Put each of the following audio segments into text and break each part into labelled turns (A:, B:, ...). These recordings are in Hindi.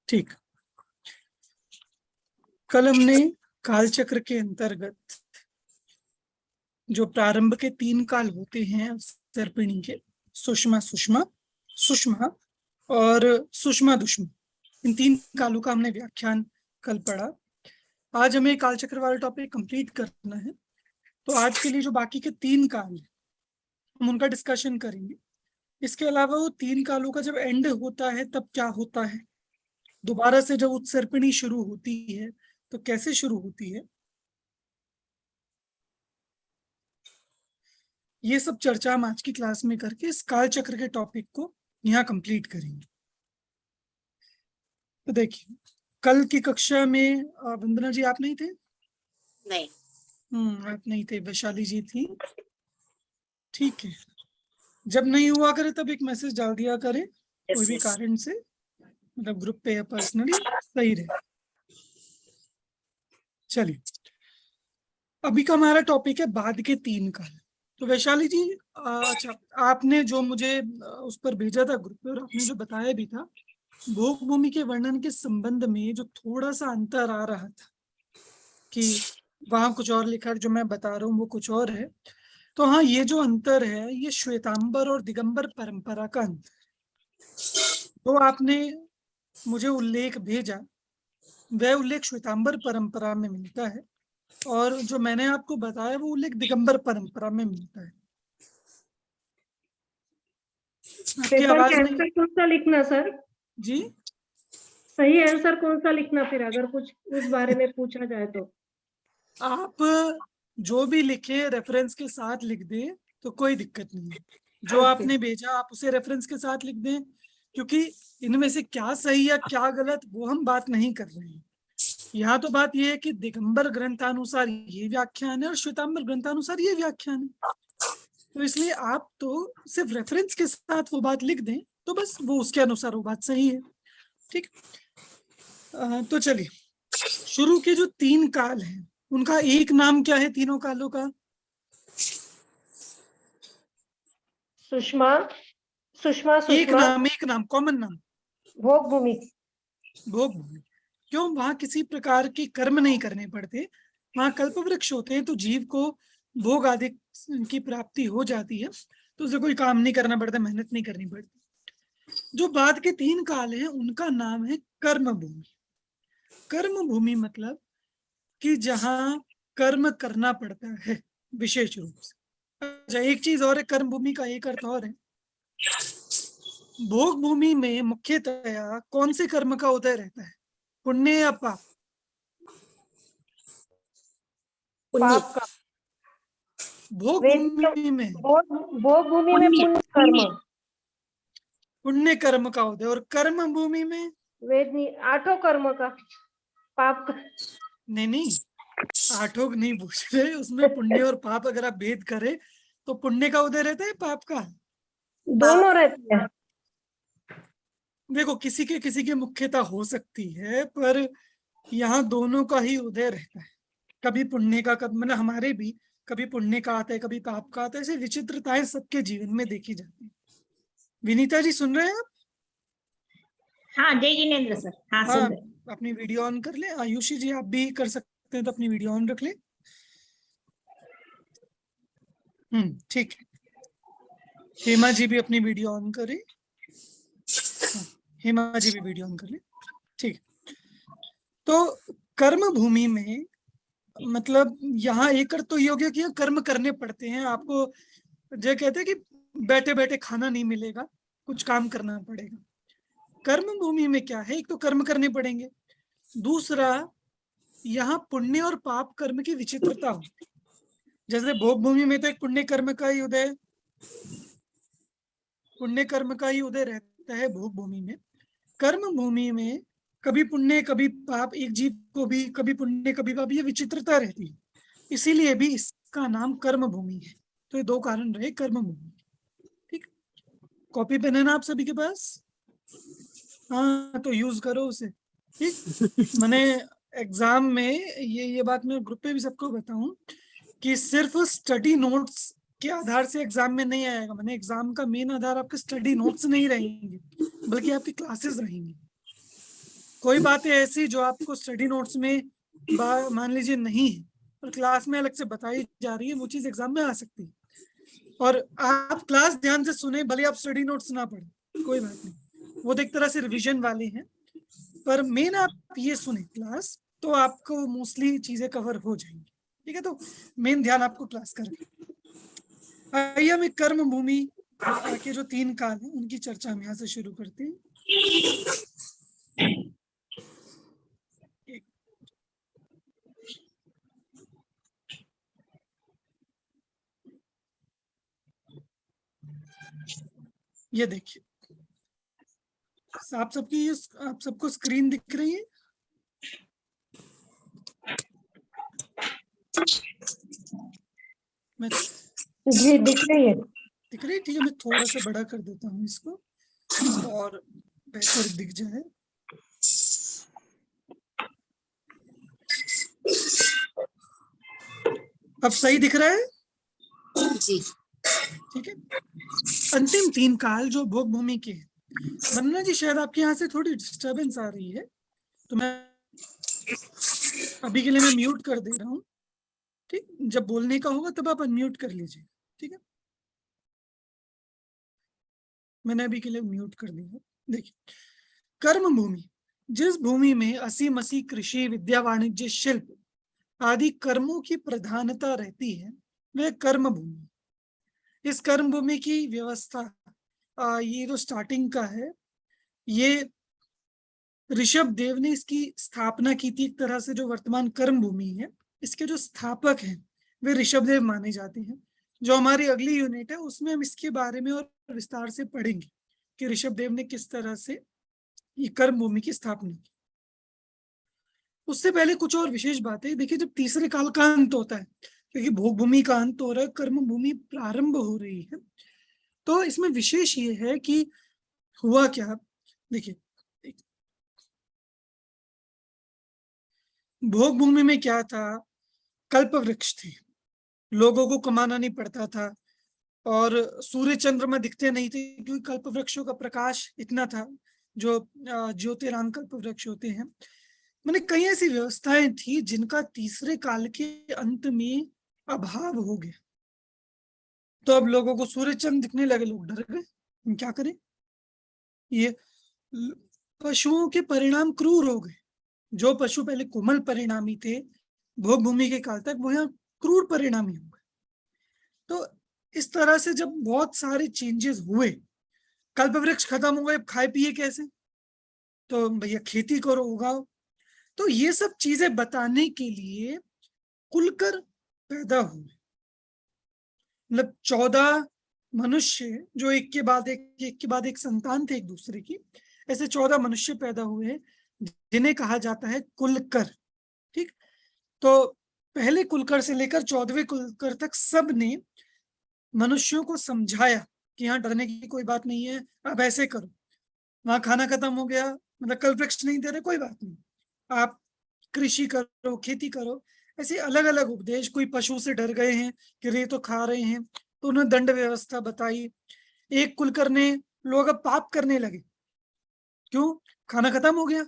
A: ठीक। कल हमने कालचक्र के अंतर्गत जो प्रारंभ के 3 काल होते हैं सर्पिणी के, सुषमा सुषमा, सुषमा और सुषमा दुष्मा, इन 3 कालों का हमने व्याख्यान कल पढ़ा। आज हमें कालचक्र वाला टॉपिक कंप्लीट करना है, तो आज के लिए जो बाकी के 3 काल हैं हम उनका डिस्कशन करेंगे। इसके अलावा वो 3 कालों का जब एंड होता है तब क्या होता है, दोबारा से जब उत्सर्पिणी शुरू होती है तो कैसे शुरू होती है, ये सब चर्चा हम आज की क्लास में करके इस काल चक्र के टॉपिक को यहाँ कंप्लीट करेंगे। तो देखिए, कल की कक्षा में वंदना जी आप नहीं थे?
B: नहीं।
A: आप नहीं थे, वैशाली जी थी। ठीक है, जब नहीं हुआ करे तब एक मैसेज डाल दिया करे, कोई भी कारण से, मतलब ग्रुप पे या पर्सनली, सही रहे। चलिए, अभी का हमारा टॉपिक है बाद के 3 काल। तो वैशाली जी, अच्छा, आपने जो मुझे उस पर भेजा था ग्रुप पे और आपने जो बताया भी था, भोग भूमि के वर्णन के संबंध में जो थोड़ा सा अंतर आ रहा था कि वहां कुछ और लिखा है, जो मैं बता रहा हूँ वो कुछ और है। तो हाँ, ये जो अंतर है ये श्वेतांबर और दिगंबर परंपरा का अंतर। तो आपने मुझे उल्लेख भेजा, वह उल्लेख श्वेतांबर परंपरा में मिलता है और जो मैंने आपको बताया वो उल्लेख दिगंबर परंपरा में मिलता है। आपकी आवाज नहीं।
C: आंसर कौन सा लिखना सर
A: जी,
C: सही आंसर कौन सा लिखना, फिर अगर कुछ उस बारे में पूछा जाए तो?
A: आप जो भी लिखे रेफरेंस के साथ लिख दें तो कोई दिक्कत नहीं है। जो आपने भेजा आप उसे रेफरेंस के साथ लिख दें, क्योंकि इनमें से क्या सही या क्या गलत वो हम बात नहीं कर रहे हैं। यहाँ तो बात यह है कि दिगंबर ग्रंथानुसार ये व्याख्यान है और श्वेतांबर ग्रंथानुसार ये व्याख्यान है। तो इसलिए आप तो सिर्फ रेफरेंस के साथ वो बात लिख दें तो बस वो उसके अनुसार वो बात सही है। ठीक, तो चलिए, शुरू के जो 3 काल हैं उनका एक नाम क्या है तीनों कालों का?
C: सुषमा सुषमा
A: एक नाम कॉमन नाम,
C: भोग भूमि।
A: भोग भूमि। क्यों? वहां किसी प्रकार के कर्म नहीं करने पड़ते, वहां कल्प वृक्ष होते हैं, तो जीव को भोग आदि की प्राप्ति हो जाती है, तो उसे कोई काम नहीं करना पड़ता, मेहनत नहीं करनी पड़ती। जो बाद के 3 काल हैं उनका नाम है कर्म भूमि। कर्म भूमि मतलब कि जहां कर्म करना पड़ता है विशेष रूप से। अच्छा, एक चीज और है, कर्म भूमि का एक अर्थ और है। भोग भूमि में मुख्यतया कौन से कर्म का उदय रहता है, पुण्य या पाप?
C: पाप का।
A: भोग भूमि में
C: भोग भूमि में पुण्य कर्म,
A: पुण्य कर्म का उदय, और कर्म भूमि में
C: वेदनी 8 कर्म का, पाप का।
A: नहीं, 8 नहीं पूछ रहे, उसमें पुण्य और पाप अगर आप भेद करें तो पुण्य का उदय रहता है, पाप का?
C: दोनों रहते हैं।
A: देखो, किसी के मुख्यता हो सकती है, पर यहाँ दोनों का ही उदय रहता है। कभी पुण्य का, कभी मतलब हमारे भी कभी पुण्य का आता है, कभी पाप का आता है। ऐसी विचित्रताएं सबके जीवन में देखी जाती है। विनीता जी सुन रहे हैं आप?
B: हाँ, जय जिनेन्द्र सर। हाँ, सुन रहे।
A: अपनी वीडियो ऑन कर ले। आयुषी जी आप भी कर सकते हैं, तो अपनी वीडियो ऑन रख ले। ठीक है, हेमा जी भी अपनी वीडियो ऑन करें। हेमा जी भी वीडियो ऑन कर ले। ठीक, तो कर्म भूमि में मतलब यहाँ एक अर्थ तो ये हो गया कि कर्म करने पड़ते हैं आपको। जो कहते हैं कि बैठे बैठे खाना नहीं मिलेगा, कुछ काम करना पड़ेगा। कर्म भूमि में क्या है, एक तो कर्म करने पड़ेंगे, दूसरा यहाँ पुण्य और पाप कर्म की विचित्रता होती है। जैसे भोग भूमि में तो एक पुण्य कर्म का ही उदय रहता है भोग भूमि में। कर्म भूमि में कभी पुण्य कभी पाप, एक जीव को भी कभी पुण्य कभी पाप, ये विचित्रता रहती है। इसीलिए भी इसका नाम कर्म भूमि है। तो ये 2 कारण रहे कर्म भूमि। ठीक, कॉपी पेन है ना आप सभी के पास? हाँ, तो यूज करो उसे। ठीक, मैंने एग्जाम में ये बात मैं ग्रुप पे भी सबको बताऊं कि सिर्फ स्टडी नोट्स के आधार से एग्जाम में नहीं आएगा। मैंने एग्जाम का मेन आधार आपके स्टडी नोट्स नहीं रहेंगे, बल्कि आपकी क्लासेस रहेंगी। कोई बातें ऐसी जो आपको स्टडी नोट्स में मान लीजिए नहीं है और क्लास में अलग से बताई जा रही है, वो चीज एग्जाम में आ सकती है। और आप क्लास ध्यान से सुने, भले आप स्टडी नोट्स ना पढ़े, कोई बात नहीं, वो तो एक तरह से रिवीजन वाले हैं, पर मेन आप ये सुने क्लास, तो आपको मोस्टली चीजें कवर हो जाएंगी। ठीक है, तो मेन ध्यान आपको क्लास का रखना। आइए हम कर्म भूमि के जो 3 काल हैं उनकी चर्चा हम यहाँ से शुरू करते हैं। ये देखिए, आप सबको स्क्रीन दिख रही है? मैं
C: जी दिख रही है।
A: दिख रही है, ठीक है, मैं थोड़ा सा बड़ा कर देता हूँ इसको और बेहतर दिख जाए। अब सही दिख रहा है?
D: जी
A: ठीक है। अंतिम 3 काल जो भोग भूमि के, वंदना जी शायद आपके यहाँ से थोड़ी डिस्टरबेंस आ रही है, तो मैं अभी के लिए मैं म्यूट कर दे रहा हूँ। ठीक, जब बोलने का होगा तब आप अनम्यूट कर लीजिए। ठीक है, मैंने अभी के लिए म्यूट कर दिया। देखिए, कर्म भूमि, जिस भूमि में असी मसी कृषि, विद्या, वाणिज्य, शिल्प आदि कर्मों की प्रधानता रहती है, वह कर्म भूमि। इस कर्म भूमि की व्यवस्था, ये जो स्टार्टिंग का है, ये ऋषभ देव ने इसकी स्थापना की थी। एक तरह से जो वर्तमान कर्म भूमि है, इसके जो स्थापक हैं वे ऋषभ देव माने जाते हैं। जो हमारी अगली यूनिट है उसमें हम इसके बारे में और विस्तार से पढ़ेंगे कि ऋषभ देव ने किस तरह से ये कर्म भूमि की स्थापना की। उससे पहले कुछ और विशेष बातें देखिए, जब तीसरे काल का अंत होता है, क्योंकि भोग भूमि का अंत हो रहा है, कर्म भूमि प्रारंभ हो रही है, तो इसमें विशेष ये है कि हुआ क्या। देखिए, भोग भूमि में क्या था, कल्प वृक्ष थे, लोगों को कमाना नहीं पड़ता था और सूर्य चंद्रमा दिखते नहीं थे, क्योंकि कल्प वृक्षों का प्रकाश इतना था, जो ज्योतिरांग कल्प वृक्ष होते हैं। मैंने कई ऐसी व्यवस्थाएं थी जिनका तीसरे काल के अंत में अभाव हो गया। तो अब लोगों को सूर्य चंद्र दिखने लगे, लोग डर गए, हम क्या करें। ये पशुओं के परिणाम क्रूर हो गए। जो पशु पहले कोमल परिणामी थे भोग भूमि के काल तक, वो यहाँ क्रूर परिणामी हो गए। तो इस तरह से जब बहुत सारे चेंजेस हुए, कल्प वृक्ष खत्म हो गए, अब खाए पिए कैसे, तो भैया खेती करो, उगाओ। तो ये सब चीजें बताने के लिए कुलकर पैदा हुए। मतलब 14 मनुष्य जो एक के बाद एक संतान थे एक दूसरे की, ऐसे 14 मनुष्य पैदा हुए जिन्हें कहा जाता है कुलकर। ठीक, तो पहले कुलकर से लेकर 14वें कुलकर तक सब ने मनुष्यों को समझाया कि यहाँ डरने की कोई बात नहीं है, अब ऐसे करो, वहां खाना खत्म हो गया, मतलब कल्प वृक्ष नहीं दे रहे, कोई बात नहीं, आप कृषि करो, खेती करो। ऐसे अलग अलग उपदेश। कोई पशु से डर गए हैं कि रे तो खा रहे हैं, तो उन्होंने दंड व्यवस्था बताई। एक कुलकर ने, लोग अब पाप करने लगे, क्यों, खाना खत्म हो गया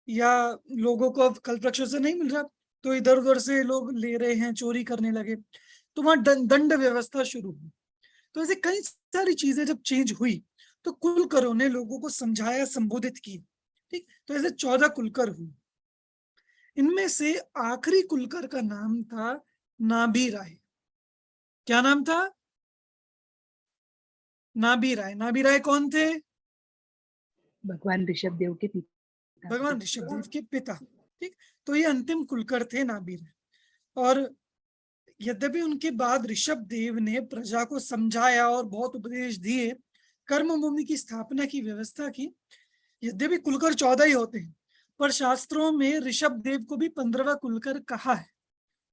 A: या लोगों को अब कल्प वृक्षों से नहीं मिल रहा, तो इधर उधर से लोग ले रहे हैं, चोरी करने लगे, तो वहां दंड व्यवस्था शुरू हुई। तो ऐसे कई सारी चीजें जब चेंज हुई, तो कुलकरों ने लोगों को समझाया, संबोधित किया। ठीक, तो ऐसे 14 कुलकर हुए। इनमें से आखिरी कुलकर का नाम था नाभि राय। क्या नाम था? नाभि राय। नाभि राय कौन थे?
D: भगवान ऋषभ देव के पिता।
A: भगवान ऋषभ देव के पिता। ठीक, तो ये अंतिम कुलकर थे नाभि राय। और यद्यपि उनके बाद ऋषभ देव ने प्रजा को समझाया और बहुत उपदेश दिए, कर्म भूमि की स्थापना की व्यवस्था की, यद्यपि कुलकर 14 ही होते हैं, पर शास्त्रों में ऋषभ देव को भी 15वां कुलकर कहा है।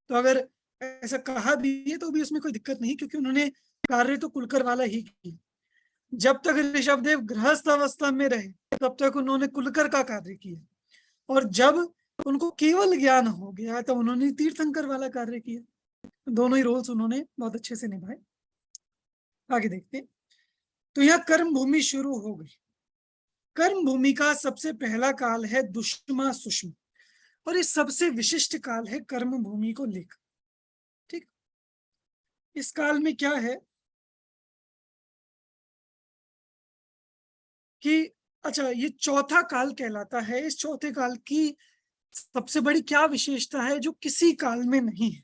A: तो अगर ऐसा कहा भी है तो भी उसमें कोई दिक्कत नहीं, क्योंकि उन्होंने कार्य तो कुलकर वाला ही किया। जब तक ऋषभ देव गृहस्थ अवस्था में रहे तब तक उन्होंने कुलकर का कार्य किया, और जब उनको केवल ज्ञान हो गया तब उन्होंने तीर्थंकर वाला कार्य किया। दोनों ही रोल्स उन्होंने बहुत अच्छे से निभाए। आगे देखते हैं। तो यह कर्म भूमि शुरू हो गई। कर्म भूमि का सबसे पहला काल है दुष्मा सुषमा, और ये सबसे विशिष्ट काल है कर्म भूमि को लेकर। ठीक, इस काल में क्या है कि अच्छा, ये चौथा काल कहलाता है। इस चौथे काल की सबसे बड़ी क्या विशेषता है जो किसी काल में नहीं है?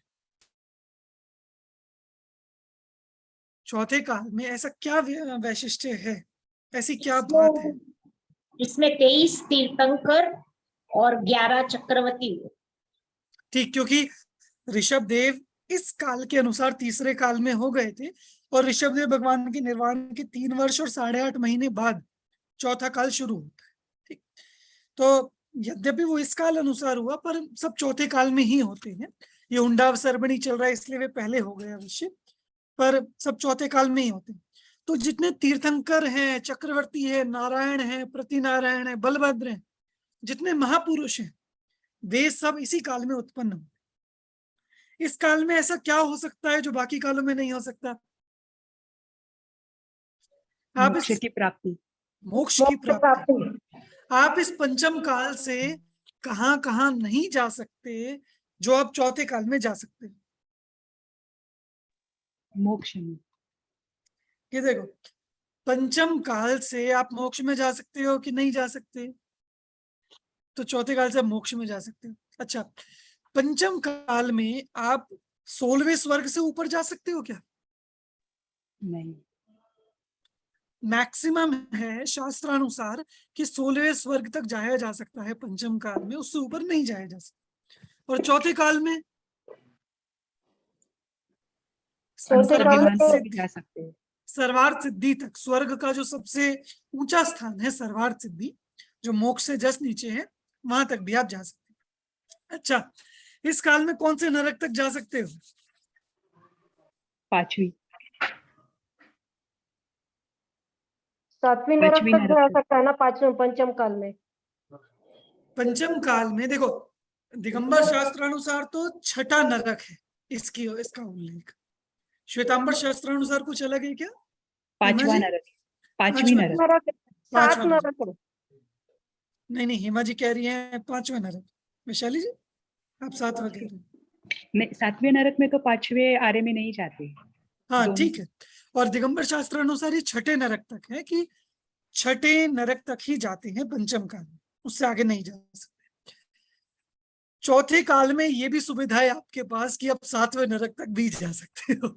A: चौथे काल में ऐसा क्या वैशिष्ट्य है, ऐसी क्या बात है?
B: इसमें 23 तीर्थंकर और 11 चक्रवर्ती हुए।
A: ठीक, क्योंकि ऋषभ देव इस काल के अनुसार तीसरे काल में हो गए थे, और ऋषभ देव भगवान के निर्वाण के 3 वर्ष और 8.5 महीने बाद चौथा काल शुरू होता है। ठीक, तो यद्यपि वो इस काल अनुसार हुआ, पर सब चौथे काल में ही होते हैं। ये उंडाव सरबणी चल रहा है इसलिए वे पहले हो गए अवश्य, पर सब चौथे काल में ही होते हैं। तो जितने तीर्थंकर हैं, चक्रवर्ती है, नारायण है, प्रतिनारायण है, बलभद्र हैं, जितने महापुरुष हैं, वे सब इसी काल में उत्पन्न हुए। इस काल में ऐसा क्या हो सकता है जो बाकी कालों में नहीं हो सकता? आप
D: मोक्ष की प्राप्ति।
A: मोक्ष की प्राप्ति। आप इस पंचम काल से कहां नहीं जा सकते जो आप चौथे काल में जा सकते हैं?
D: मोक्ष में।
A: ये देखो, पंचम काल से आप मोक्ष में जा सकते हो कि नहीं जा सकते? तो चौथे काल से आप मोक्ष में जा सकते हो। अच्छा, पंचम काल में आप 16वें स्वर्ग से ऊपर जा सकते हो क्या?
D: नहीं।
A: मैक्सिमम है शास्त्रानुसार कि 16वें स्वर्ग तक जाया जा सकता है पंचम काल में, उससे ऊपर नहीं जाया जा सकता। और चौथे काल में
D: जा सकते हैं।
A: सर्वार्थ सिद्धि तक, स्वर्ग का जो सबसे ऊंचा स्थान है सर्वार्थ सिद्धि, जो मोक्ष से जस्ट नीचे है, वहां तक भी आप जा सकते हैं। अच्छा, इस काल में कौन से नरक तक जा सकते हो?
C: 5वीं 7वीं नरक तक जा सकता है ना, पंचम काल में।
A: पंचम काल में देखो, दिगंबर शास्त्रानुसार तो छठा नरक है इसका उल्लेख। श्वेतांबर शास्त्रानुसार कुछ अलग है क्या?
D: 5वां नरक, 5वीं नरक,
C: 7 नरक।
A: नहीं, हेमा जी कह रही है 5वां नरक। वैशाली जी, आप 7वां कह रहे हैं।
D: नहीं, 7वें नरक में तो 5वें आरे में नहीं जाते।
A: हाँ ठीक है, और दिगंबर शास्त्र अनुसार ये छठे नरक तक है कि छठे नरक तक ही जाते हैं पंचम काल में, उससे आगे नहीं जा सकते। चौथे काल में ये भी सुविधा है आपके पास कि आप 7वें नरक तक भी जा सकते हो।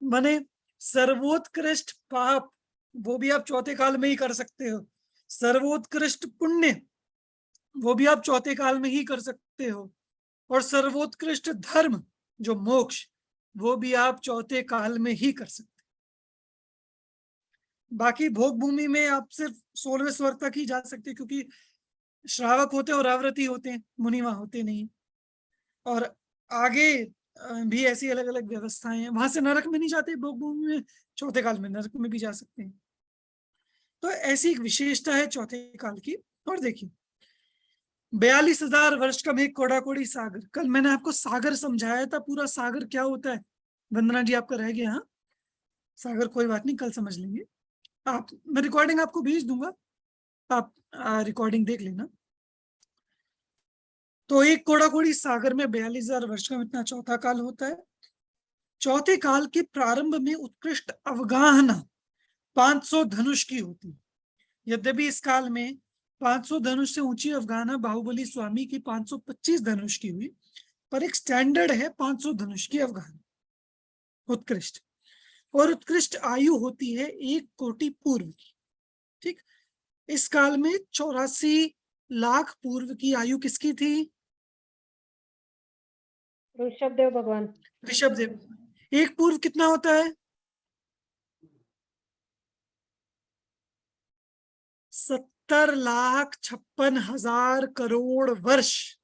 A: माने सर्वोत्कृष्ट पाप वो भी आप चौथे काल में ही कर सकते हो, सर्वोत्कृष्ट पुण्य वो भी आप चौथे काल में ही कर सकते हो, और सर्वोत्कृष्ट धर्म जो मोक्ष वो भी आप चौथे काल में ही कर सकते हैं। बाकी भोग भूमि में आप सिर्फ 16वें स्वर्ग तक ही जा सकते हैं, क्योंकि श्रावक होते और अव्रती होते हैं, मुनि वहां होते नहीं। और आगे भी ऐसी अलग अलग व्यवस्थाएं हैं, वहां से नरक में नहीं जाते भोग भूमि में, चौथे काल में नरक में भी जा सकते हैं। तो ऐसी एक विशेषता है चौथे काल की। और देखिए, 42,000 वर्ष का एक कोड़ा कोड़ी सागर, कल मैंने आपको सागर समझाया था, पूरा सागर क्या होता है। वंदना जी आपका रह गया? हाँ, सागर कोई बात नहीं, कल समझ लेंगे। मैं रिकॉर्डिंग आपको भेज दूंगा, आप रिकॉर्डिंग देख लेना। तो एक कोड़ा कोड़ी सागर में 42,000 वर्ष का इतना चौथा काल होता है। चौथे काल के प्रारंभ में उत्कृष्ट अवगाहना 500 धनुष की होती है। यद्यपि इस काल में 500 धनुष से ऊंची अवगाहना बाहुबली स्वामी की 525 धनुष की हुई, पर एक स्टैंडर्ड है 500 धनुष की अवगाहना उत्कृष्ट। और उत्कृष्ट आयु होती है 1 कोटि पूर्व की। ठीक, इस काल में 84 लाख पूर्व की आयु किसकी थी?
C: ऋषभदेव भगवान।
A: ऋषभदेव। एक पूर्व कितना होता है? 70,56,000 करोड़ वर्ष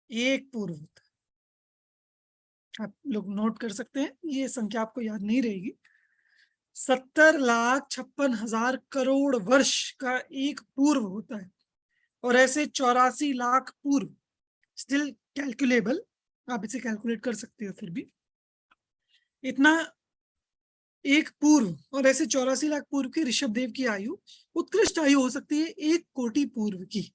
A: एक पूर्व होता है। आप लोग नोट कर सकते हैं, ये संख्या आपको याद नहीं रहेगी। 70,56,000 करोड़ वर्ष का एक पूर्व होता है, और ऐसे 84 लाख पूर्व स्टिल कैलकुलेबल, आप इसे कैलकुलेट कर सकते हो। फिर भी इतना एक पूर्व और ऐसे 84 लाख पूर्व की ऋषभ देव की आयु उत्कृष्ट आयु हो सकती है 1 कोटि पूर्व की,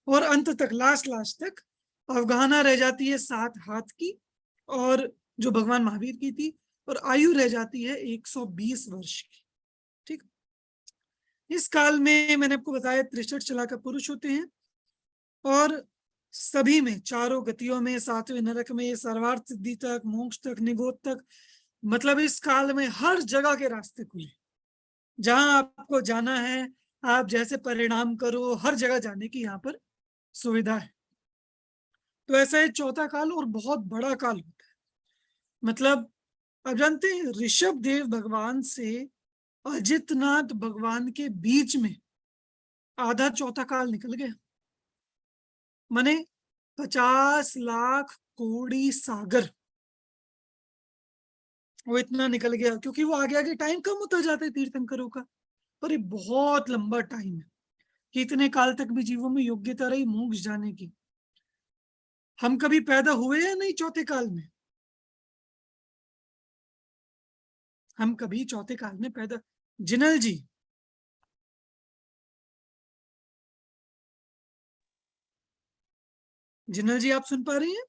A: और अंत तक लास्ट तक अवगाहना रह जाती है 7 हाथ की, और जो भगवान महावीर की थी, और आयु रह जाती है 120 वर्ष की। ठीक, इस काल में मैंने आपको बताया 63 चला का पुरुष होते हैं, और सभी में, चारों गतियों में, 7वें नरक में, सर्वार्थ सिद्धि तक, मोक्ष तक, निगोद तक, मतलब इस काल में हर जगह के रास्ते खुले। जहां आपको जाना है, आप जैसे परिणाम करो, हर जगह जाने की यहाँ पर सुविधा है। तो ऐसा है चौथा काल, और बहुत बड़ा काल होता है। मतलब आप जानते हैं ऋषभ देव भगवान से अजितनाथ भगवान के बीच में आधा चौथा काल निकल गया, माने 50 लाख कोड़ी सागर, वो इतना निकल गया, क्योंकि वो आगे आगे टाइम कम होता जाता है तीर्थंकरों का। पर ये बहुत लंबा टाइम है कि इतने काल तक भी जीवों में योग्यता रही मोक्ष जाने की। हम कभी पैदा हुए या नहीं चौथे काल में? हम कभी चौथे काल में पैदा, जिनल जी, जिनल जी आप सुन पा रही हैं?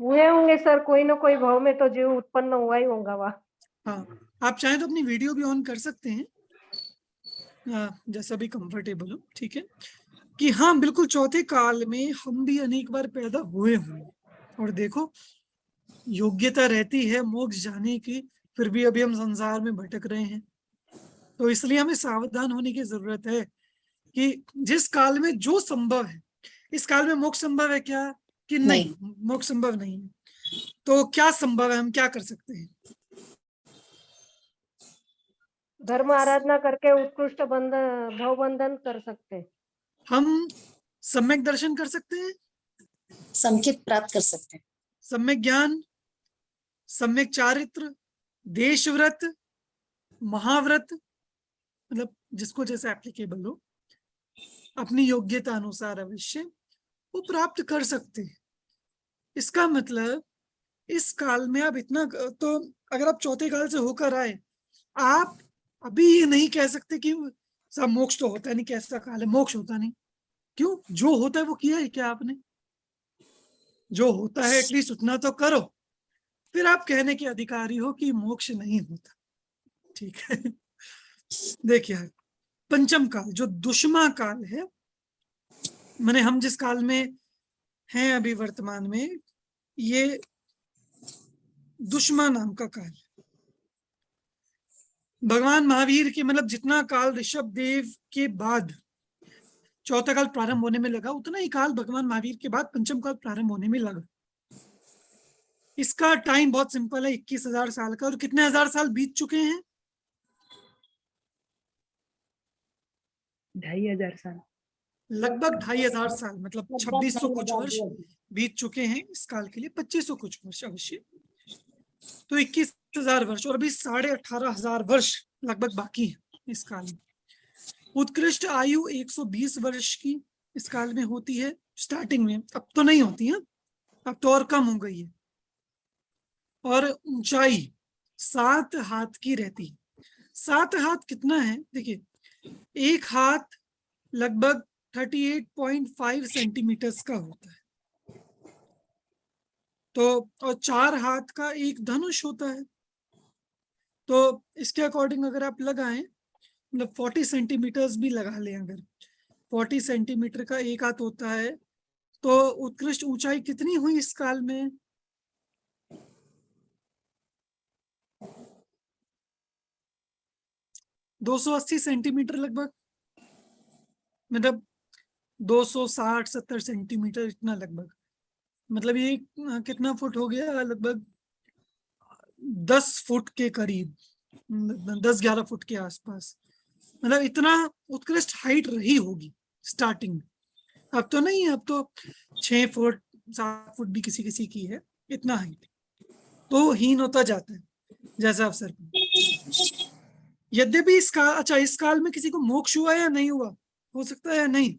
C: हुए होंगे सर, कोई ना कोई भाव में तो जीव उत्पन्न हुआ ही होगा वहाँ।
A: हाँ, आप चाहें तो अपनी वीडियो भी ऑन कर सकते हैं, जैसा भी कंफर्टेबल हो। ठीक है कि हाँ बिल्कुल चौथे काल में हम भी अनेक बार पैदा हुए होंगे, और देखो योग्यता रहती है मोक्ष जाने की, फिर भी अभी हम संसार में भटक रहे हैं। तो इसलिए हमें सावधान होने की जरूरत है कि जिस काल में जो संभव है, इस काल में मोक्ष संभव है क्या कि नहीं, मोक्ष संभव नहीं है, तो क्या संभव है, हम क्या कर सकते हैं?
C: धर्म आराधना करके उत्कृष्ट बंधन भव बंधन कर सकते हैं।
A: हम सम्यक दर्शन कर सकते हैं,
E: संकेत प्राप्त कर सकते हैं,
A: सम्यक ज्ञान, सम्यक चारित्र, देशव्रत, महाव्रत, मतलब जिसको जैसे एप्लीकेबल हो, अपनी योग्यता अनुसार अवश्य वो प्राप्त कर सकते हैं। इसका मतलब इस काल में आप इतना, तो अगर आप चौथे काल से होकर आए, आप अभी ये नहीं कह सकते कि सब मोक्ष तो होता नहीं, कैसा काल है मोक्ष होता नहीं। क्यों? जो होता है वो किया है क्या आपने? जो होता है एटलीस्ट उतना तो करो, फिर आप कहने के अधिकारी हो कि मोक्ष नहीं होता। ठीक है देखिए पंचम काल जो दुष्मा काल है, माने हम जिस काल में हैं अभी वर्तमान में, ये दुष्मा नाम का काल। भगवान महावीर के मतलब जितना काल ऋषभ देव के बाद चौथा काल प्रारंभ होने में लगा, उतना ही काल भगवान महावीर के बाद पंचम काल प्रारंभ होने में लगा। इसका टाइम बहुत सिंपल है, 21,000 साल का। और कितने हजार साल बीत चुके हैं?
D: 2,500 साल,
A: लगभग 2,500 साल, मतलब 2600 कुछ वर्ष बीत चुके हैं इस काल के लिए, 2500 कुछ वर्ष अवश्य। तो 21,000 वर्ष, और अभी 18,500 वर्ष लगभग बाकी है इस काल में। उत्कृष्ट आयु 120 वर्ष की इस काल में होती है स्टार्टिंग में, अब तो नहीं होती है, अब तो और कम हो गई है। और ऊंचाई 7 हाथ की रहती है। 7 हाथ कितना है? देखिए, एक हाथ लगभग 38.5 सेंटीमीटर्स का होता है, तो और 4 हाथ का एक धनुष होता है। तो इसके अकॉर्डिंग अगर आप लगाएं, मतलब 40 सेंटीमीटर्स भी लगा लें, अगर 40 सेंटीमीटर का एक हाथ होता है, तो उत्कृष्ट ऊंचाई कितनी हुई इस काल में? 280 सेंटीमीटर लगभग, मतलब 260-70 सेंटीमीटर इतना लगभग। मतलब ये कितना फुट हो गया? लगभग 10 फुट के करीब, 10-11 फुट के आसपास। मतलब इतना उत्कृष्ट हाइट रही होगी स्टार्टिंग में। अब तो नहीं है, अब तो 6 फुट 7 फुट भी किसी किसी की है, इतना हाइट तो हीन होता जाता है जैसा अवसर। यद्यपि इस काल, अच्छा इस काल में किसी को मोक्ष हुआ या नहीं हुआ? हो सकता है या नहीं?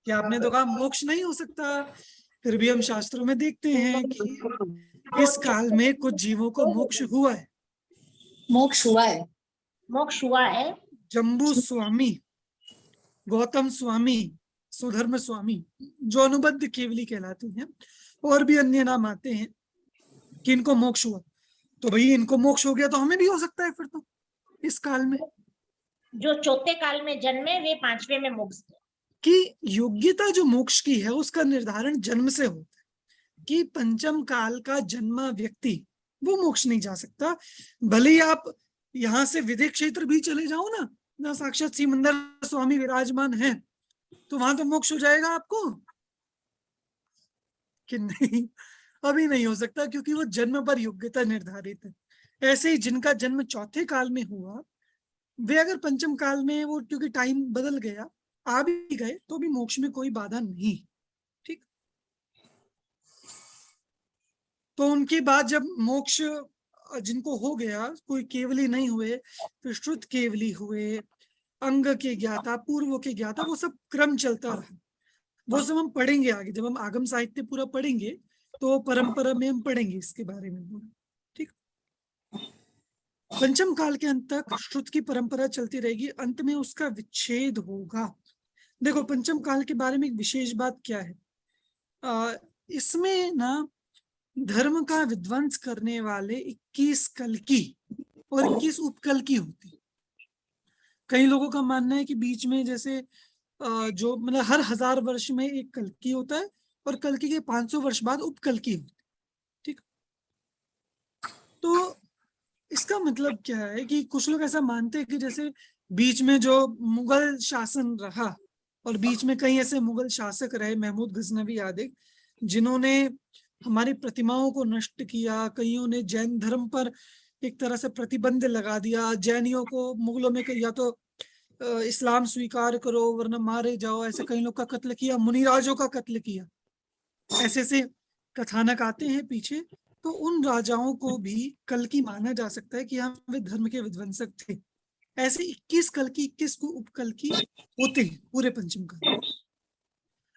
A: क्या आपने तो कहा मोक्ष नहीं हो सकता, फिर भी हम शास्त्रों में देखते हैं कि इस काल में कुछ जीवों को मोक्ष हुआ है।
E: मोक्ष हुआ है।
B: मोक्ष हुआ है।
A: जम्बू स्वामी, गौतम स्वामी, सुधर्म स्वामी, जो अनुबद्ध केवली कहलाते हैं, और भी अन्य नाम आते हैं कि इनको मोक्ष हुआ। तो भाई इनको मोक्ष हो गया तो हमें भी हो सकता है फिर तो इस काल में।
B: जो चौथे काल में जन्मे वे पांचवे में मोक्ष
A: कि योग्यता जो मोक्ष की है उसका निर्धारण जन्म से होता है, कि पंचम काल का जन्मा व्यक्ति वो मोक्ष नहीं जा सकता। भले ही आप यहाँ से विदेह क्षेत्र भी चले जाओ ना, जहाँ साक्षात सिमंदर स्वामी विराजमान है, तो वहां तो मोक्ष हो जाएगा आपको कि नहीं? अभी नहीं हो सकता, क्योंकि वो जन्म पर योग्यता निर्धारित है। ऐसे ही जिनका जन्म चौथे काल में हुआ, वे अगर पंचम काल में वो, क्योंकि टाइम बदल गया, आ भी गए तो भी मोक्ष में कोई बाधा नहीं। ठीक, तो उनके बाद जब मोक्ष जिनको हो गया, कोई केवली नहीं हुए, फिर श्रुत केवली हुए, अंग के ज्ञाता, पूर्व के ज्ञाता, वो सब क्रम चलता रहा। वो सब हम पढ़ेंगे आगे, जब हम आगम साहित्य पूरा पढ़ेंगे तो परंपरा में हम पढ़ेंगे इसके बारे में। ठीक, पंचम काल के अंत तक श्रुत की परंपरा चलती रहेगी, अंत में उसका विच्छेद होगा। देखो पंचम काल के बारे में एक विशेष बात क्या है, इसमें ना धर्म का विध्वंस करने वाले 21 कल्की और 21 उपकल्की होती है। कई लोगों का मानना है कि बीच में जैसे जो मतलब हर 1000 वर्ष में एक कल्की होता है, और कल्की के 500 वर्ष बाद उपकल्की होती है। ठीक, तो इसका मतलब क्या है कि कुछ लोग ऐसा मानते हैं कि जैसे बीच में जो मुगल शासन रहा, और बीच में कई ऐसे मुगल शासक रहे, महमूद गजनवी आदि, जिन्होंने हमारी प्रतिमाओं को नष्ट किया। कईयों ने जैन धर्म पर एक तरह से प्रतिबंध लगा दिया। जैनियों को मुगलों में या तो इस्लाम स्वीकार करो वरना मारे जाओ, ऐसे कई लोग का कत्ल किया, मुनिराजों का कत्ल किया। ऐसे ऐसे कथानक आते हैं पीछे। तो उन राजाओं को भी कल्की माना जा सकता है कि हाँ वे धर्म के विध्वंसक थे। ऐसे 21 कल्की, 21 को उपकल्की होते हैं पूरे पंचम काल।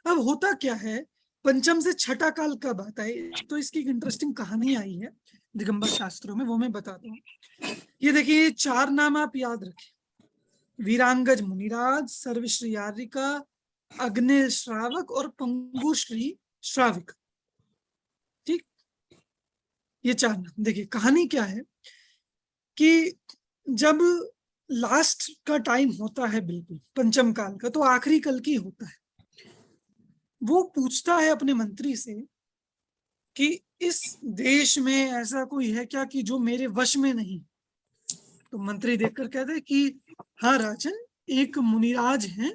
A: अब होता क्या है, पंचम से छठा काल कब आता है, तो इसकी एक इंटरेस्टिंग कहानी आई है दिगंबर शास्त्रों में, वो मैं बताता हूँ। ये देखिए 4 नाम आप याद रखें, वीरांगज मुनिराज, सर्वश्री आर्यिका, अग्नि श्रावक और पंगुश्री श्राविक। ठीक, ये 4 नाम। देखिए कहानी क्या है कि जब लास्ट का टाइम होता है बिल्कुल पंचम काल का, तो आखिरी कल्की होता है। वो पूछता है अपने मंत्री से कि इस देश में ऐसा कोई है क्या कि जो मेरे वश में नहीं। तो मंत्री देखकर कहते हैं कि हाँ राजन, एक मुनिराज हैं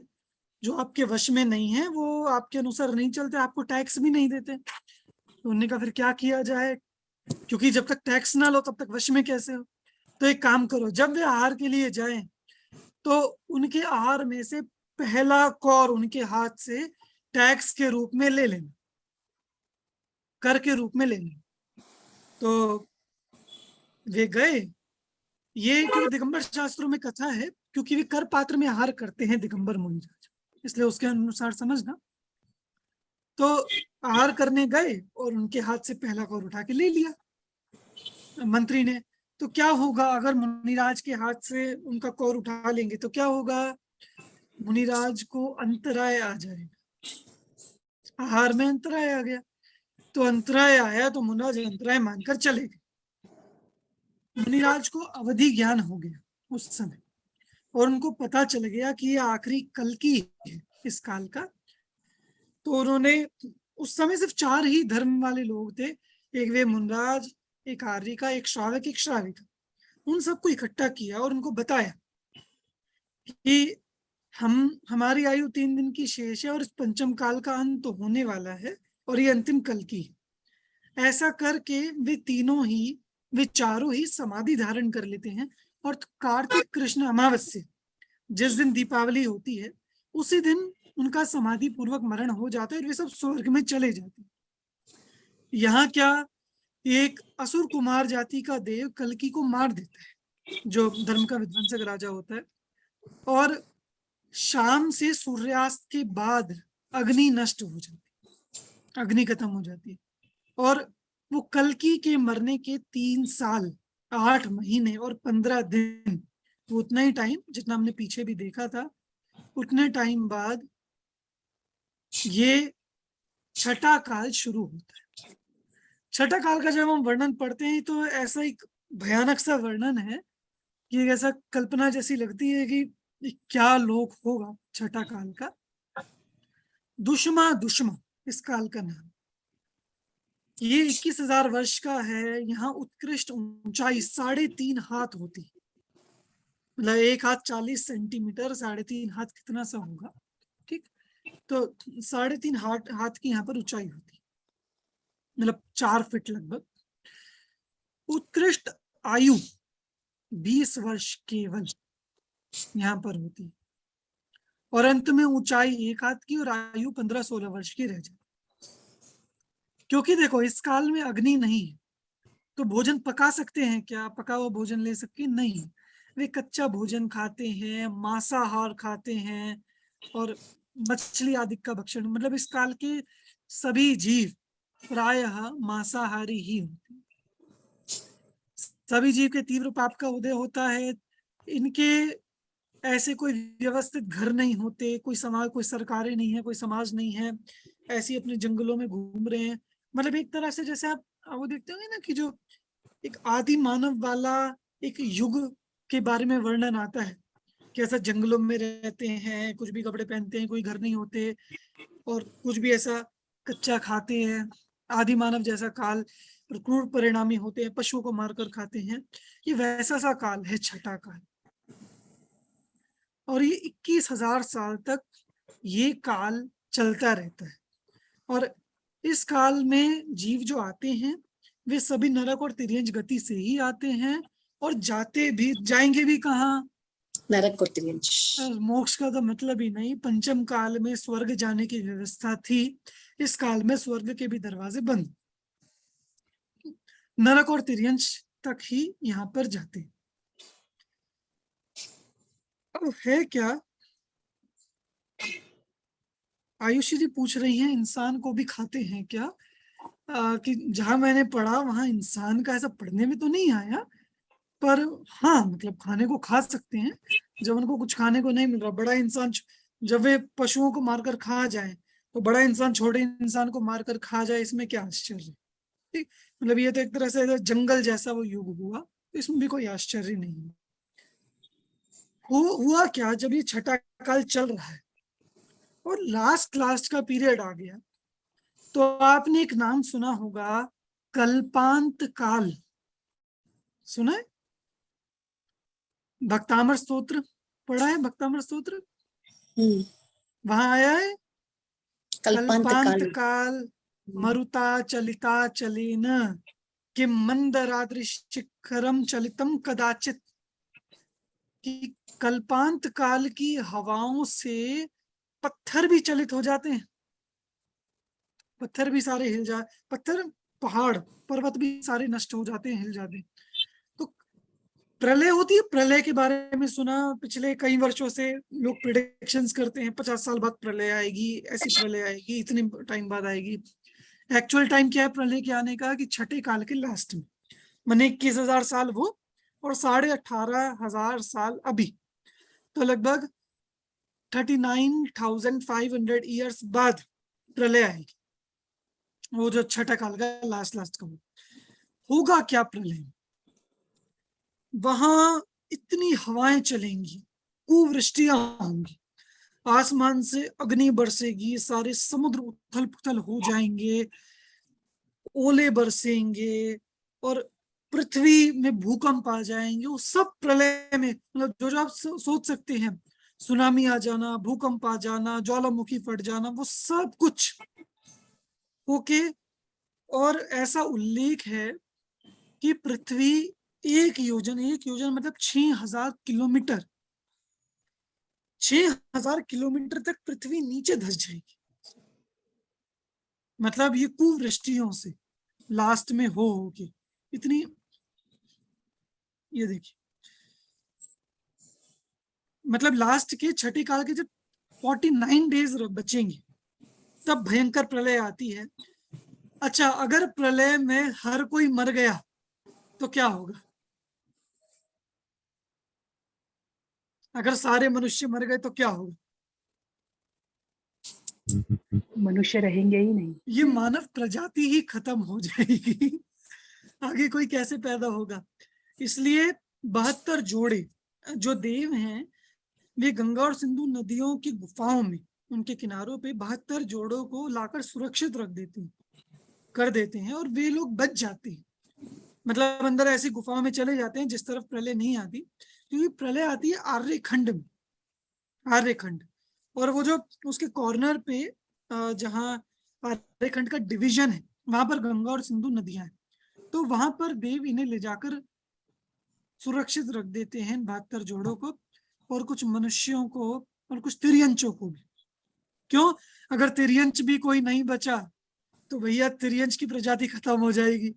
A: जो आपके वश में नहीं है, वो आपके अनुसार नहीं चलते, आपको टैक्स भी नहीं देते। तो उन्होंने कहा फिर क्या किया जाए, क्योंकि जब तक टैक्स ना लो तब तक वश में कैसे हो। तो एक काम करो, जब वे आहार के लिए जाएं तो उनके आहार में से पहला कौर उनके हाथ से टैक्स के रूप में ले लेना, कर के रूप में ले लेना। तो वे गए। ये क्योंकि दिगंबर शास्त्रों में कथा है, क्योंकि वे कर पात्र में आहार करते हैं दिगंबर मुनिराज, इसलिए उसके अनुसार समझना। तो आहार करने गए और उनके हाथ से पहला कौर उठा के ले लिया मंत्री ने। तो क्या होगा अगर मुनिराज के हाथ से उनका कौर उठा लेंगे, तो क्या होगा, मुनिराज को अंतराय आ जाएगा, आहार में अंतराय आ गया। तो अंतराय आया तो मुनिराज अंतराय मानकर चले गए। मुनिराज को अवधि ज्ञान हो गया उस समय, और उनको पता चल गया कि ये आखिरी कल्की है इस काल का। तो उन्होंने, उस समय सिर्फ 4 ही धर्म वाले लोग थे, एक वे मुनिराज, एक आर्यिका, एक श्रावक, एक श्राविका। उन सबको इकट्ठा किया और उनको बताया कि हमारी आयु 3 दिन की शेष है और इस पंचम काल का अंत तो होने वाला है और ये अंतिम कल्की है। ऐसा करके वे चारों ही समाधि धारण कर लेते हैं, और कार्तिक कृष्ण अमावस्या जिस दिन दीपावली होती है उसी दिन उनका समाधि पूर्वक मरण हो जाता है और वे सब स्वर्ग में चले जाते हैं। यहाँ क्या, एक असुर कुमार जाति का देव कल्की को मार देता है, जो धर्म का विध्वंसक राजा होता है, और शाम से सूर्यास्त के बाद अग्नि नष्ट हो जाती है। अग्नि खत्म हो जाती है। और वो कल्कि के मरने के 3 साल 8 महीने और 15 दिन, वो उतना ही टाइम जितना हमने पीछे भी देखा था, उतने टाइम बाद ये छठा काल शुरू होता है। छठा काल का जब हम वर्णन पढ़ते हैं तो ऐसा एक भयानक सा वर्णन है कि ऐसा कल्पना जैसी लगती है कि ये क्या लोक होगा छठा काल का। दुष्मा दुष्मा इस काल का नाम। ये 21,000 वर्ष का है। यहाँ उत्कृष्ट ऊंचाई 3.5 हाथ होती है। मतलब 1 हाथ 40 सेंटीमीटर, 3.5 हाथ कितना सा होगा, ठीक। तो 3.5 हाथ की यहाँ पर ऊंचाई होती है, मतलब 4 फीट लगभग। उत्कृष्ट आयु 20 वर्ष केवल यहाँ पर होती है, और अंत में ऊंचाई 1 हाथ की और आयु 15-16 वर्ष की रह जाती। क्योंकि देखो इस काल में अग्नि नहीं है, तो भोजन पका सकते हैं क्या? पका हुआ भोजन ले सकते? नहीं, वे कच्चा भोजन खाते हैं, मांसाहार खाते हैं और मछली आदि का भक्षण। मतलब इस काल के सभी जीव प्रायः मांसाहारी ही होते हैं। सभी जीव के तीव्र पाप का उदय होता है। इनके ऐसे कोई व्यवस्थित घर नहीं होते, कोई समाज, कोई सरकारें नहीं है, कोई समाज नहीं है, ऐसे अपने जंगलों में घूम रहे हैं। मतलब एक तरह से जैसे आप वो देखते होंगे ना कि जो एक आदि मानव वाला एक युग के बारे में वर्णन आता है, कैसा जंगलों में रहते हैं, कुछ भी कपड़े पहनते हैं, कोई घर नहीं होते और कुछ भी ऐसा कच्चा खाते हैं। आदि मानव जैसा काल और क्रूर परिणामी होते हैं, पशुओं को मारकर खाते हैं। ये वैसा सा काल है छठा काल, और ये 21,000 साल तक ये काल चलता रहता है। और इस काल में जीव जो आते हैं वे सभी नरक और तिर्यंच गति से ही आते हैं, और जाएंगे भी कहाँ?
E: नरक और तिर्यंच।
A: मोक्ष का तो मतलब ही नहीं। पंचम काल में स्वर्ग जाने की व्यवस्था थी, इस काल में स्वर्ग के भी दरवाजे बंद, नरक और तिर्यंच तक ही यहाँ पर जाते। अब है क्या, आयुषी जी पूछ रही हैं इंसान को भी खाते हैं क्या? कि जहां मैंने पढ़ा वहां इंसान का ऐसा पढ़ने में तो नहीं आया, पर हाँ मतलब खाने को खा सकते हैं जब उनको कुछ खाने को नहीं मिल रहा। बड़ा इंसान जब वे पशुओं को मारकर खा जाए, तो बड़ा इंसान छोटे इंसान को मारकर खा जाए, इसमें क्या आश्चर्य? ठीक, मतलब ये तो एक तरह से जंगल जैसा वो युग हुआ, तो इसमें भी कोई आश्चर्य नहीं है। हुआ क्या, जब ये छठा काल चल रहा है और लास्ट का पीरियड आ गया, तो आपने एक नाम सुना होगा, कल्पांत काल। सुना है? भक्तामर स्तोत्र पढ़ा है? भक्तामर स्तोत्र वहां आया है,
E: कल्पांत
A: कल्पांत
E: काल।
A: काल मरुता चलिता चलेन किम मंदरादृशिखरम चलितम कदाचित। कि कल्पांत काल की हवाओं से पत्थर भी चलित हो जाते हैं, पत्थर भी सारे हिल जा, पत्थर पहाड़ पर्वत भी सारे नष्ट हो जाते हैं, हिल जाते हैं। तो प्रलय होती है, प्रलय के बारे में सुना पिछले कई वर्षों से, लोग प्रिडिक्शंस करते हैं 50 साल बाद प्रलय आएगी, ऐसी प्रलय आएगी, इतने टाइम बाद आएगी। एक्चुअल टाइम क्या है प्रलय के आने का? कि छठे काल के लास्ट में, माने 21,000 साल वो और 18,500 साल अभी, तो लगभग 39,500 ईयर्स बाद प्रलय आएगी, वो जो छठा काल का लास्ट का होगा। क्या प्रलय? वहां इतनी हवाएं चलेंगी, कुवृष्टियां होंगी, आसमान से अग्नि बरसेगी, सारे समुद्र उथल पुथल हो जाएंगे, ओले बरसेंगे और पृथ्वी में भूकंप आ जाएंगे। वो सब प्रलय में, मतलब जो आप सोच सकते हैं, सुनामी आ जाना, भूकंप आ जाना, ज्वालामुखी फट जाना, वो सब कुछ ओके। और ऐसा उल्लेख है कि पृथ्वी एक योजन मतलब 6,000 किलोमीटर, 6,000 किलोमीटर तक पृथ्वी नीचे धस जाएगी। मतलब ये कुवृष्टियों से लास्ट में होगी इतनी। ये देखिए, मतलब लास्ट के छठे काल के जब 49 डेज बचेंगे, तब भयंकर प्रलय आती है। अच्छा, अगर प्रलय में हर कोई मर गया तो क्या होगा? अगर सारे मनुष्य मर गए तो क्या होगा?
D: मनुष्य रहेंगे ही नहीं।
A: ये मानव प्रजाति ही खत्म हो जाएगी। आगे कोई कैसे पैदा होगा? इसलिए 72 जोड़े जो देव हैं, वे गंगा और सिंधु नदियों की गुफाओं में, उनके किनारों पे 72 जोड़ों को लाकर सुरक्षित रख देते हैं, कर देते हैं, और वे लोग बच जाते हैं। मतलब अंदर ऐसी गुफाओं में चले जाते हैं जिस तरफ प्रलय नहीं आती, क्योंकि प्रलय आती है आर्यखंड में, आर्यखंड। और वो जो उसके कॉर्नर पे जहाँ आर्यखंड का डिवीजन है, वहां पर गंगा और सिंधु नदियां हैं, तो वहां पर देव इन्हें ले जाकर सुरक्षित रख देते हैं, 72 जोड़ों को, और कुछ मनुष्यों को और कुछ तिर्यंचों को भी। क्यों? अगर तिर्यंच भी कोई नहीं बचा तो भैया तिर्यंच की प्रजाति खत्म हो जाएगी।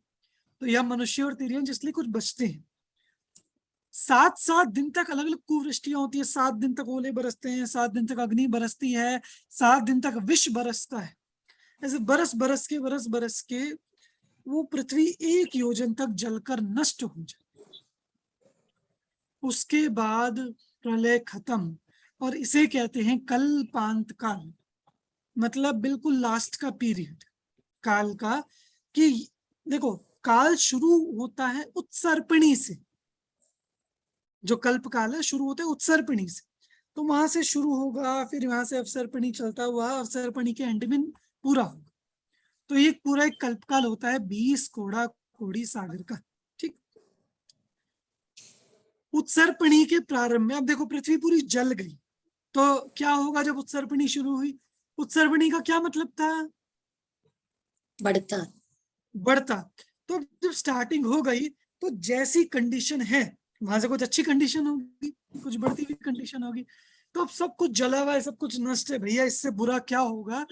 A: तो यह मनुष्य और तिर्यंच इसलिए कुछ बचते हैं। 7 दिन तक अलग अलग कुवृष्टियां होती है। 7 दिन तक ओले बरसते हैं, 7 दिन तक अग्नि बरसती है, 7 दिन तक विष बरसता है। ऐसे बरस बरस के वो पृथ्वी 1 योजन तक जलकर नष्ट हो जाए। उसके बाद प्रलय खत्म, और इसे कहते हैं कल्पांत काल। मतलब बिल्कुल लास्ट का पीरियड काल का। कि देखो, काल शुरू होता है उत्सर्पिणी से। जो कल्प काल है शुरू होता है उत्सर्पिणी से, तो वहां से शुरू होगा, फिर वहां से अवसर्पिणी चलता हुआ अवसर्पिणी के एंड में पूरा होगा। तो ये पूरा एक कल्पकाल होता है 20 कोड़ा कोड़ी सागर का। ठीक। उत्सर्पिणी के प्रारंभ में, अब देखो पृथ्वी पूरी जल गई, तो क्या होगा जब उत्सर्पिणी शुरू हुई? उत्सर्पिणी का क्या मतलब था?
E: बढ़ता।
A: बढ़ता। तो जब स्टार्टिंग हो गई तो जैसी कंडीशन है वहां से कुछ अच्छी कंडीशन होगी, कुछ बढ़ती हुई कंडीशन होगी। तो अब सब कुछ जला हुआ है, सब कुछ नष्ट है, भैया इससे बुरा क्या होगा?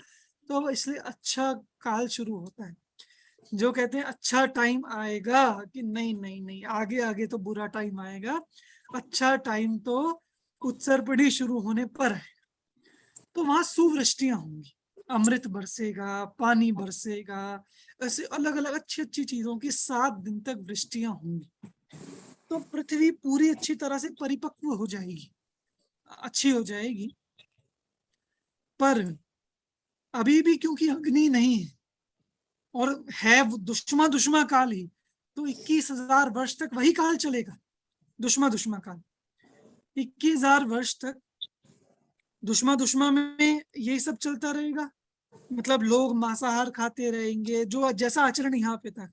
A: तो अब इसलिए अच्छा काल शुरू होता है। जो कहते हैं अच्छा टाइम आएगा, कि नहीं नहीं नहीं, आगे आगे तो बुरा टाइम आएगा, अच्छा टाइम तो उत्सर्पिणी शुरू होने पर है। तो वहां सुवृष्टियां होंगी, अमृत बरसेगा, पानी बरसेगा, ऐसे अलग अलग अच्छी अच्छी चीजों की 7 दिन तक वृष्टियां होंगी। तो पृथ्वी पूरी अच्छी तरह से परिपक्व हो जाएगी, अच्छी हो जाएगी। पर अभी भी क्योंकि अग्नि नहीं है और है दुश्मन दुश्मन काल ही, तो 21,000 वर्ष तक वही काल चलेगा, दुश्मन काल। 21,000 वर्ष तक दुश्मन में यही सब चलता रहेगा। मतलब लोग मांसाहार खाते रहेंगे, जो जैसा आचरण यहाँ पे था।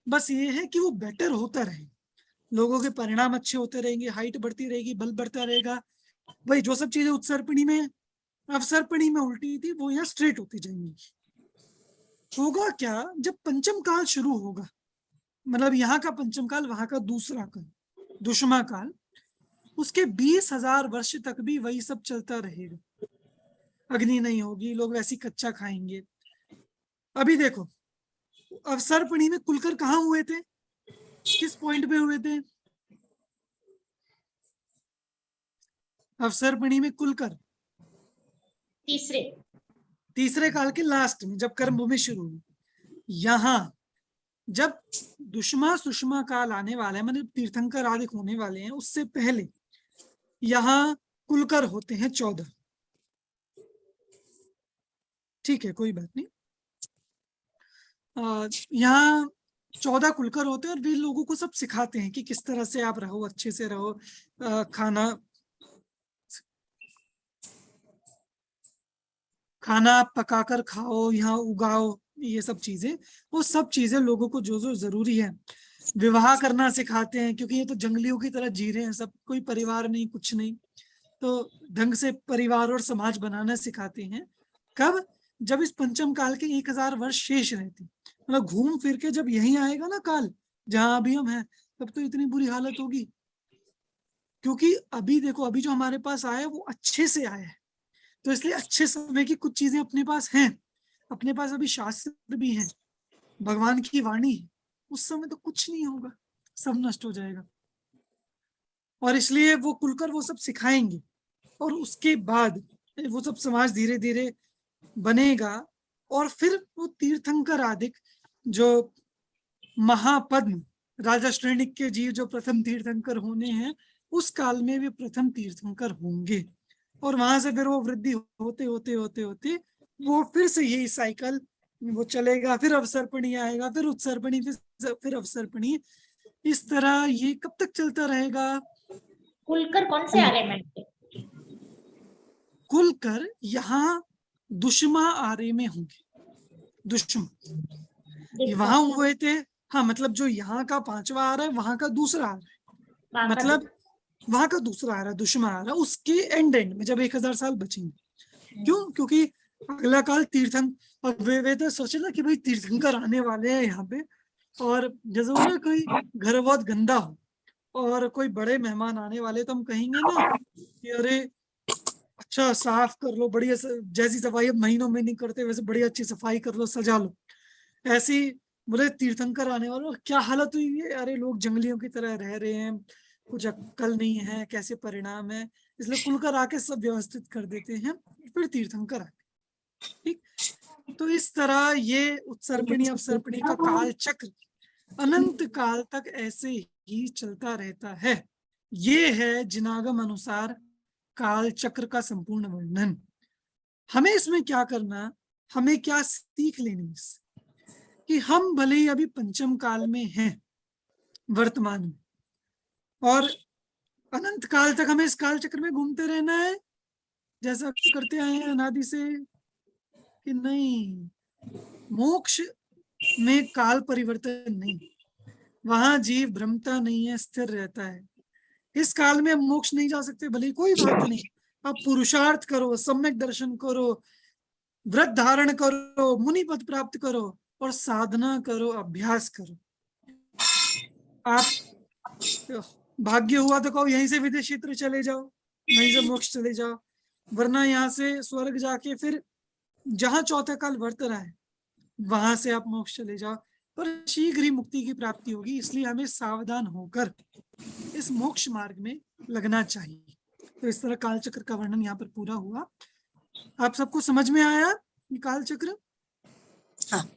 A: बस ये है कि वो बेटर होता रहे, लोगों के परिणाम अच्छे होते रहेंगे, हाइट बढ़ती रहेगी, बल बढ़ता रहेगा। वही जो सब चीजें उत्सर्पिणी में, अवसर्पिणी में उल्टी थी, वो यहाँ स्ट्रेट होती जाएंगी। होगा क्या जब पंचम काल शुरू होगा, मतलब यहाँ का पंचम काल, वहां का दूसरा काल, दुश्मन काल, उसके 20,000 वर्ष तक भी वही सब चलता रहेगा। अग्नि नहीं होगी, लोग वैसी कच्चा खाएंगे। अभी देखो, अवसर्पिणी में कुलकर कहाँ हुए थे, किस पॉइंट पे हुए थे? अवसर्पिणी में कुलकर तीसरे काल के लास्ट में, जब कर्म भूमि शुरू हुई। यहाँ जब दुश्मन सुषमा काल आने वाला है, मतलब तीर्थंकर आदि होने वाले हैं, उससे पहले यहाँ कुलकर होते हैं 14। ठीक है, कोई बात नहीं। यहाँ 14 कुलकर होते हैं, और वे लोगों को सब सिखाते हैं कि किस तरह से आप रहो, अच्छे से रहो, खाना पकाकर खाओ, यहाँ उगाओ, ये सब चीजें, वो सब चीजें लोगों को जो जो जरूरी है। विवाह करना सिखाते हैं, क्योंकि ये तो जंगलियों की तरह जी रहे हैं सब, कोई परिवार नहीं, कुछ नहीं, तो ढंग से परिवार और समाज बनाना सिखाते हैं। कब? जब इस पंचम काल के 1,000 वर्ष शेष रहते, मतलब घूम फिर के जब यही आएगा ना काल, जहां अभी हम हैं, तब तो इतनी बुरी हालत होगी। क्योंकि अभी देखो, अभी जो हमारे पास आया है वो अच्छे से आया है, तो इसलिए अच्छे समय की कुछ चीजें अपने पास हैं, अपने पास अभी शास्त्र भी हैं, भगवान की वाणी है। उस समय तो कुछ नहीं होगा, सब नष्ट हो जाएगा। और इसलिए वो कुलकर वो सब सिखाएंगे, और उसके बाद वो सब समाज धीरे धीरे बनेगा। और फिर वो तीर्थंकर आदिक जो महापद्म राजा श्रेणिक के जीव जो प्रथम तीर्थंकर होने हैं, उस काल में वे प्रथम तीर्थंकर होंगे। और वहां से फिर वो वृद्धि होते होते होते होते वो फिर से यही साइकिल वो चलेगा, फिर अवसर्पणी आएगा, फिर उत्सर्पणी, फिर अवसर्पणी। इस तरह ये कब तक चलता रहेगा?
B: खुलकर कौन से आ गए मैम?
A: खुलकर यहाँ दुश्मा आरे में होंगे। दुश्मा वहां हुए थे, हाँ, मतलब जो यहाँ का पांचवा आ रहा है वहां का दूसरा आ रहा है, मतलब वहां का दूसरा आ रहा है, दुश्मा आ रहा है उसके एंड में जब 1000 साल बचेंगे। क्यों? क्योंकि अगला काल तीर्थंकर, और वे तो सोचे ना कि भाई तीर्थंकर आने वाले हैं यहाँ पे, और जैसे वो ना कोई घर बहुत गंदा हो और कोई बड़े मेहमान आने वाले तो हम कहेंगे ना कि अरे अच्छा साफ कर लो, बढ़िया जैसी सफाई अब महीनों में नहीं करते वैसे बड़ी अच्छी सफाई कर लो, सजा लो। ऐसी बोले तीर्थंकर आने वालों क्या हालत हुई है, अरे लोग जंगलियों की तरह रह रहे हैं, कुछ अक्कल नहीं है, कैसे परिणाम है, इसलिए खुलकर आके सब व्यवस्थित कर देते हैं, फिर तीर्थंकर आते। ठीक, तो इस तरह ये उत्सर्पणी अवसर्पणी का काल चक्र अनंत काल तक ऐसे ही चलता रहता है। ये है जिनागम अनुसार काल चक्र का संपूर्ण वर्णन। हमें इसमें क्या करना, हमें क्या सीख लेनी इससे, कि हम भले ही अभी पंचम काल में हैं वर्तमान में, और अनंत काल तक हमें इस काल चक्र में घूमते रहना है जैसा करते आए हैं अनादि से, कि नहीं, मोक्ष में काल परिवर्तन नहीं, वहां जीव भ्रमता नहीं है, स्थिर रहता है। इस काल में हम मोक्ष नहीं जा सकते, भले कोई बात नहीं, आप पुरुषार्थ करो, सम्यक दर्शन करो, व्रत धारण करो, मुनि पद प्राप्त करो और साधना करो, अभ्यास करो। आप भाग्य हुआ तो कहो यहीं से विदेश क्षेत्र चले जाओ, वहीं से मोक्ष चले जाओ, वरना यहाँ से स्वर्ग जाके फिर जहां चौथा काल वर्त रहा है वहां से आप मोक्ष चले जाओ, पर शीघ्र ही मुक्ति की प्राप्ति होगी। इसलिए हमें सावधान होकर इस मोक्ष मार्ग में लगना चाहिए। तो इस तरह काल चक्र का वर्णन यहाँ पर पूरा हुआ। आप सबको समझ में आया ये काल चक्र?
E: हाँ।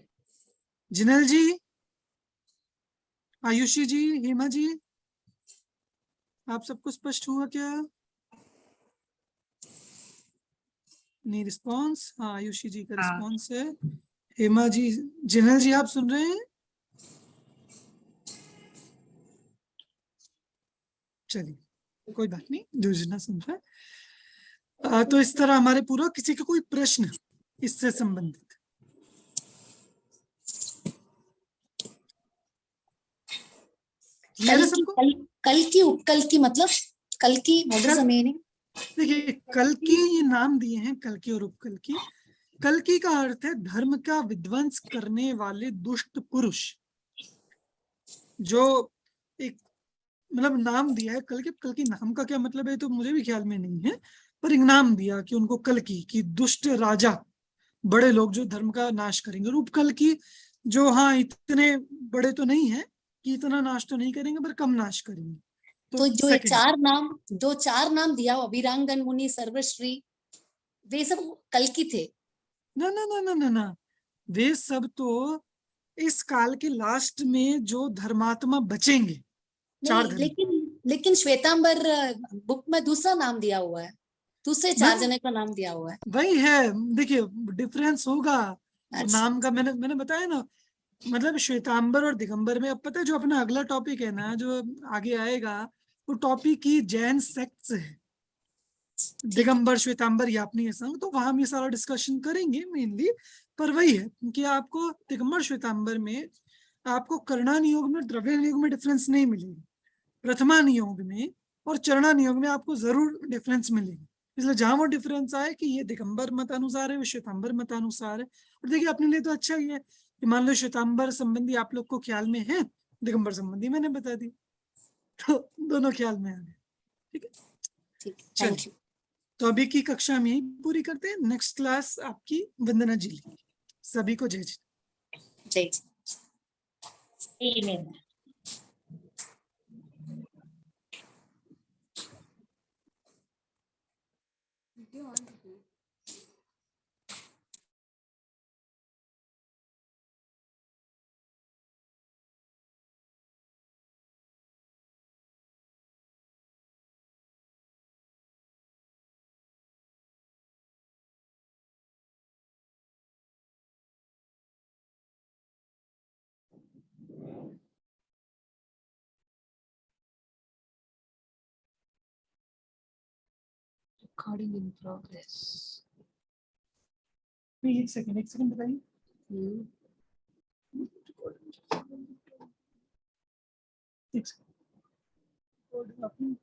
A: जिनल जी, आयुषी जी, हेमा जी, आप सबको स्पष्ट हुआ क्या? नहीं रिस्पॉन्स? हाँ, आयुषी जी का रिस्पॉन्स है। हेमा जी, जिनल जी आप सुन रहे हैं? चलिए कोई बात नहीं, जो जितना समझा। तो इस तरह हमारे पूरा, किसी का कोई प्रश्न इससे संबंधित?
E: कल की उपकल की मतलब कल की व्हाट इज द मीनिंग?
A: देखिए, कल की ये नाम दिए हैं, कल की और उपकल की। कल की का अर्थ है धर्म का विध्वंस करने वाले दुष्ट पुरुष, जो एक मतलब नाम दिया है कल के। कल की नाम का क्या मतलब है तो मुझे भी ख्याल में नहीं है, पर एक नाम दिया कि उनको कल की दुष्ट राजा, बड़े लोग जो धर्म का नाश करेंगे। और उपकल की जो, हाँ, इतने बड़े तो नहीं है कि इतना नाश तो नहीं करेंगे, पर कम नाश करेंगे।
E: तो जो ये
A: सेकंड,
E: चार नाम दिया, अभिरांगन मुनि, सर्वश्री, वे सब कल की थे?
A: ना ना ना ना ना ना, वे सब तो इस काल के लास्ट में जो धर्मात्मा बचेंगे, चार
E: नहीं,
A: धर्म।
E: लेकिन श्वेतांबर बुक में दूसरा नाम दिया हुआ है, दूसरे 4 जने का नाम दिया हुआ है।
A: वही है, देखिए डिफरेंस होगा।
E: अच्छा।
A: नाम का मैंने बताया ना, मतलब श्वेतांबर और दिगंबर में। अब पता है जो अपना अगला टॉपिक है ना, जो आगे आएगा, वो टॉपिक ही जैन सेक्ट्स है, दिगंबर, श्वेतांबर, यापनीय संघ। तो वहां हम ये सारा डिस्कशन करेंगे मेनली। पर वही है कि आपको दिगंबर श्वेतांबर में आपको करणान योग में, द्रव्य योग में डिफरेंस नहीं मिलेगी, प्रथमान योग में और चरणान योग में आपको जरूर डिफरेंस मिलेगी। इसलिए जहां वो डिफरेंस आए कि ये दिगंबर मत अनुसार है, वो श्वेतांबर मत अनुसार है। और देखिए अपने लिए तो अच्छा ही है कि मान लो श्वेतांबर संबंधी आप लोग को ख्याल में है, दिगंबर संबंधी मैंने बता दी, तो दोनों ख्याल में आ गए। ठीक है,
E: ठीक, थैंक यू।
A: तो अभी की कक्षा में यही पूरी करते हैं। नेक्स्ट क्लास आपकी वंदना जी लेंगी। सभी को जय
E: जय
B: जी।
E: Recording in progress.
A: नहीं, एक सेकंड बताइए। एक सेकंड।